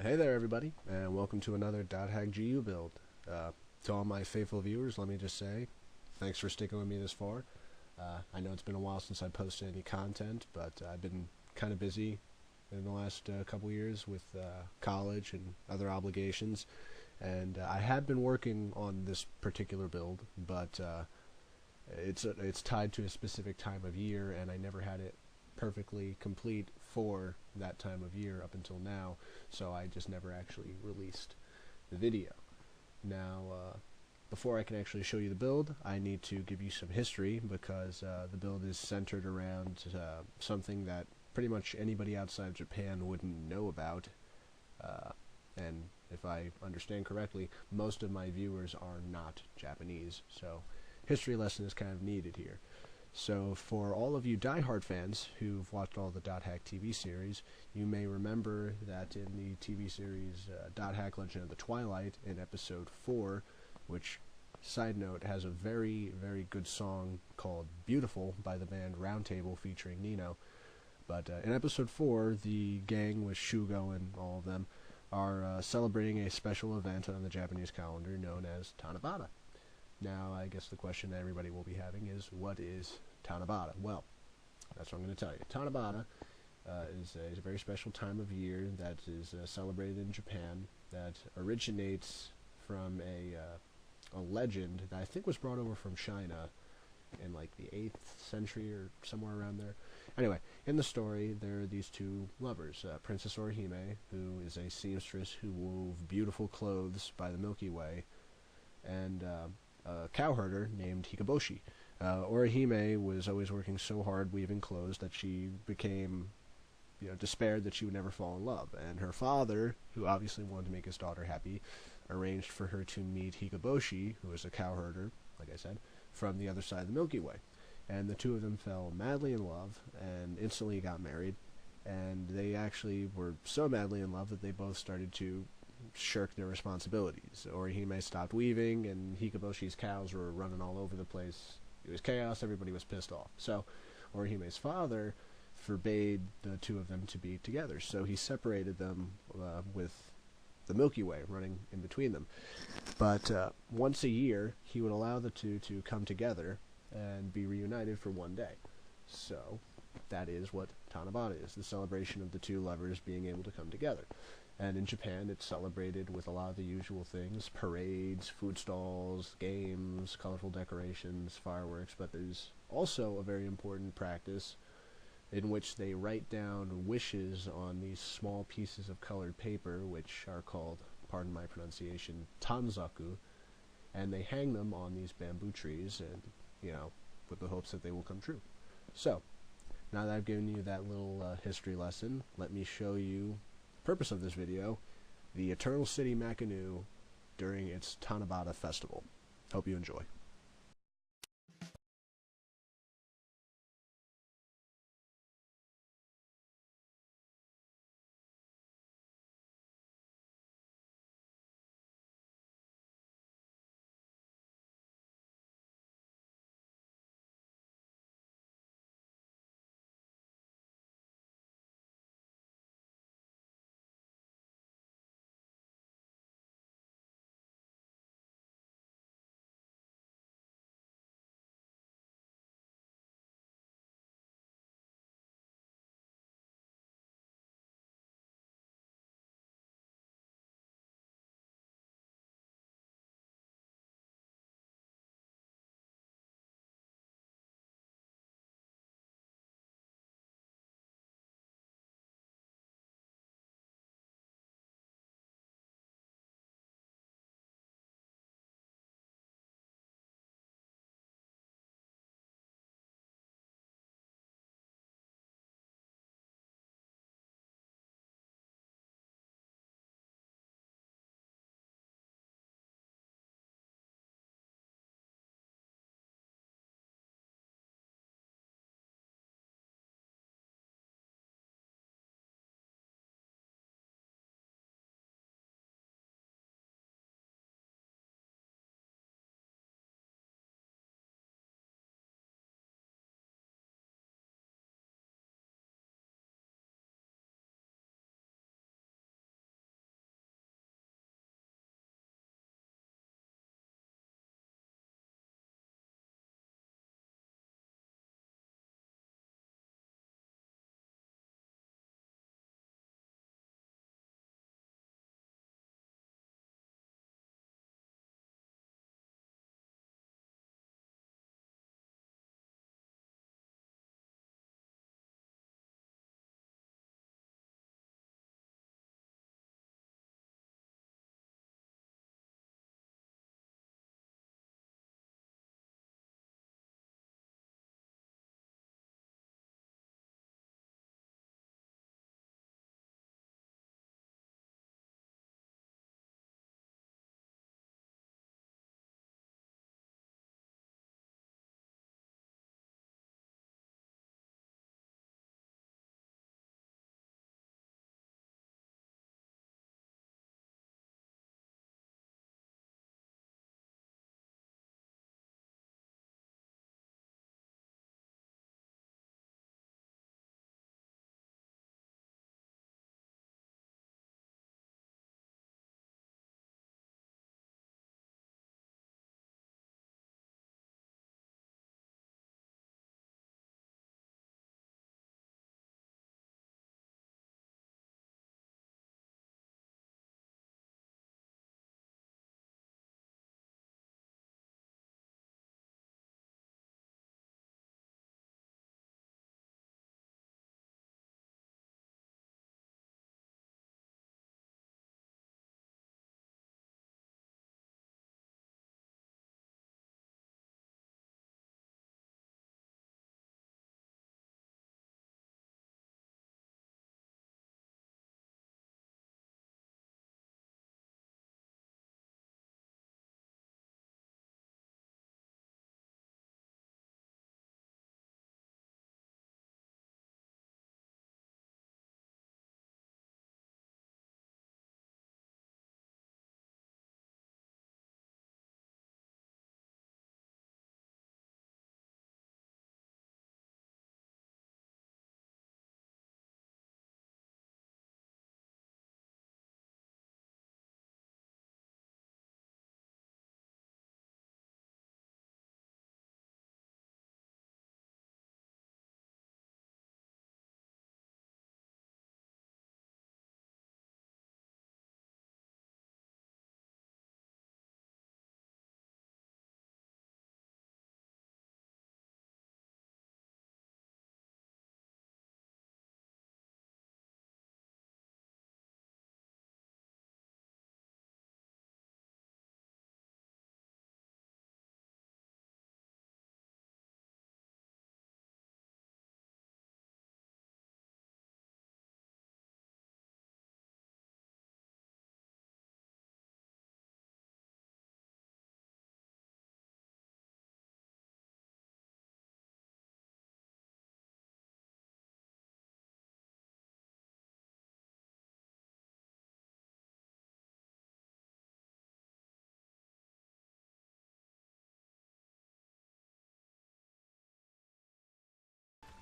Hey there, everybody, and welcome to another .hack GU build. To all my faithful viewers, let me just say, thanks for sticking with me this far. I know it's been a while since I posted any content, but I've been kind of busy in the last couple years with college and other obligations, and I have been working on this particular build, but it's tied to a specific time of year, and I never had it perfectly complete for that time of year up until now, so I just never actually released the video. Now, before I can actually show you the build, I need to give you some history, because the build is centered around something that pretty much anybody outside of Japan wouldn't know about, and if I understand correctly, most of my viewers are not Japanese, so history lesson is kind of needed here. So for all of you diehard fans who've watched all the .hack TV series, you may remember that in the TV series .hack Legend of the Twilight, in episode 4, which, side note, has a very, very good song called Beautiful by the band Roundtable featuring Nino. But in episode 4, the gang with Shugo and all of them are celebrating a special event on the Japanese calendar known as Tanabata. Now, I guess the question that everybody will be having is, what is Tanabata? Well, that's what I'm going to tell you. Tanabata is a very special time of year that is celebrated in Japan that originates from a legend that I think was brought over from China in like the 8th century or somewhere around there. Anyway, in the story, there are these two lovers, Princess Orihime, who is a seamstress who wove beautiful clothes by the Milky Way, and a cowherder named Hikaboshi. Orihime was always working so hard weaving clothes that she became, despaired that she would never fall in love. And her father, who obviously wanted to make his daughter happy, arranged for her to meet Hikaboshi, who was a cowherder, like I said, from the other side of the Milky Way. And the two of them fell madly in love and instantly got married. And they actually were so madly in love that they both started to shirk their responsibilities. Orihime stopped weaving, and Hikaboshi's cows were running all over the place. It was chaos, everybody was pissed off. So Orihime's father forbade the two of them to be together, so he separated them with the Milky Way running in between them. But once a year, he would allow the two to come together and be reunited for one day. So that is what Tanabata is, the celebration of the two lovers being able to come together. And in Japan, it's celebrated with a lot of the usual things: parades, food stalls, games, colorful decorations, fireworks. But there's also a very important practice in which they write down wishes on these small pieces of colored paper, which are called, pardon my pronunciation, tanzaku, and they hang them on these bamboo trees, and, with the hopes that they will come true. So, now that I've given you that little history lesson, let me show you purpose of this video, the Eternal City Makanuu during its Tanabata festival. Hope you enjoy.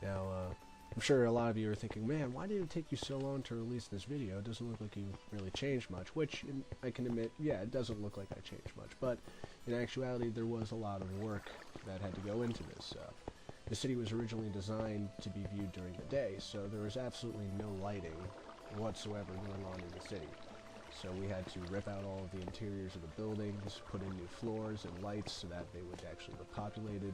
Now, I'm sure a lot of you are thinking, man, why did it take you so long to release this video? It doesn't look like you really changed much, which I can admit, yeah, it doesn't look like I changed much, but in actuality, there was a lot of work that had to go into this. The city was originally designed to be viewed during the day, so there was absolutely no lighting whatsoever going on in the city. So we had to rip out all of the interiors of the buildings, put in new floors and lights so that they would actually look populated.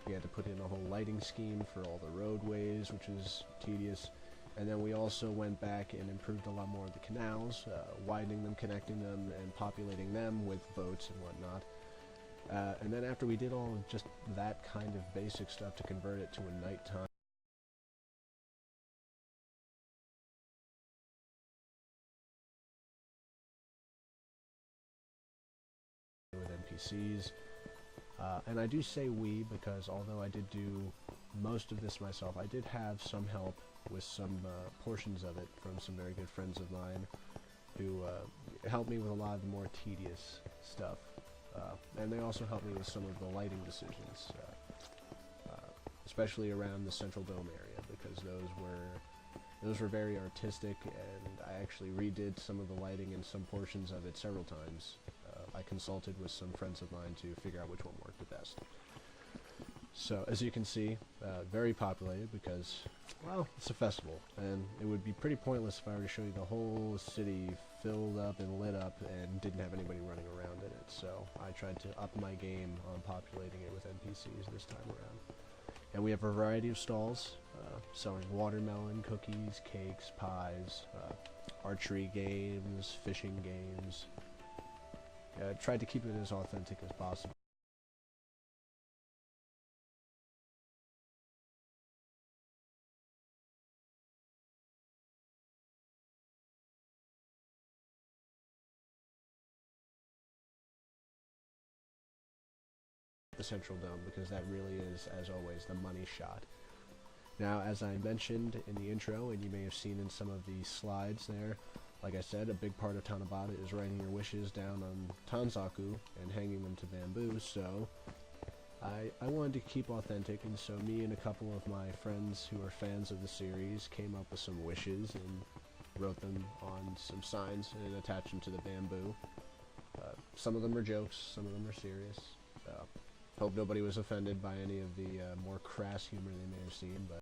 We had to put in a whole lighting scheme for all the roadways, which was tedious. And then we also went back and improved a lot more of the canals, widening them, connecting them, and populating them with boats and whatnot. And then after we did all of just that kind of basic stuff to convert it to a nighttime with NPCs, and I do say we because although I did do most of this myself, I did have some help with some portions of it from some very good friends of mine who helped me with a lot of the more tedious stuff. And they also helped me with some of the lighting decisions, especially around the Central Dome area, because those were very artistic, and I actually redid some of the lighting in some portions of it several times. I consulted with some friends of mine to figure out which one worked the best. So, as you can see, very populated because, well, it's a festival, and it would be pretty pointless if I were to show you the whole city filled up and lit up and didn't have anybody running around in it. So I tried to up my game on populating it with NPCs this time around. And we have a variety of stalls, selling watermelon, cookies, cakes, pies, archery games, fishing games. Tried to keep it as authentic as possible. The Central Dome, because that really is, as always, the money shot. Now, as I mentioned in the intro, and you may have seen in some of the slides there, like I said, a big part of Tanabata is writing your wishes down on tanzaku and hanging them to bamboo, so I wanted to keep authentic, and so me and a couple of my friends who are fans of the series came up with some wishes and wrote them on some signs and attached them to the bamboo. Some of them are jokes, some of them are serious. Hope nobody was offended by any of the more crass humor they may have seen, but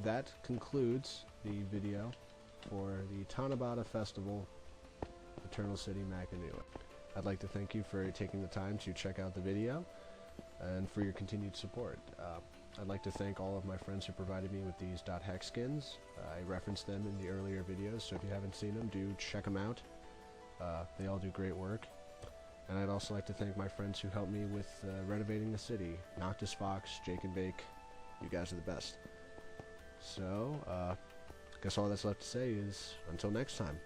that concludes the video for the Tanabata Festival, Eternal City Makanua. I'd like to thank you for taking the time to check out the video and for your continued support. I'd like to thank all of my friends who provided me with these .hex skins. I referenced them in the earlier videos, so if you haven't seen them, do check them out. They all do great work. And I'd also like to thank my friends who helped me with renovating the city. Noctis Fox, Jake and Bake, you guys are the best. So, guess all that's left to say is, until next time.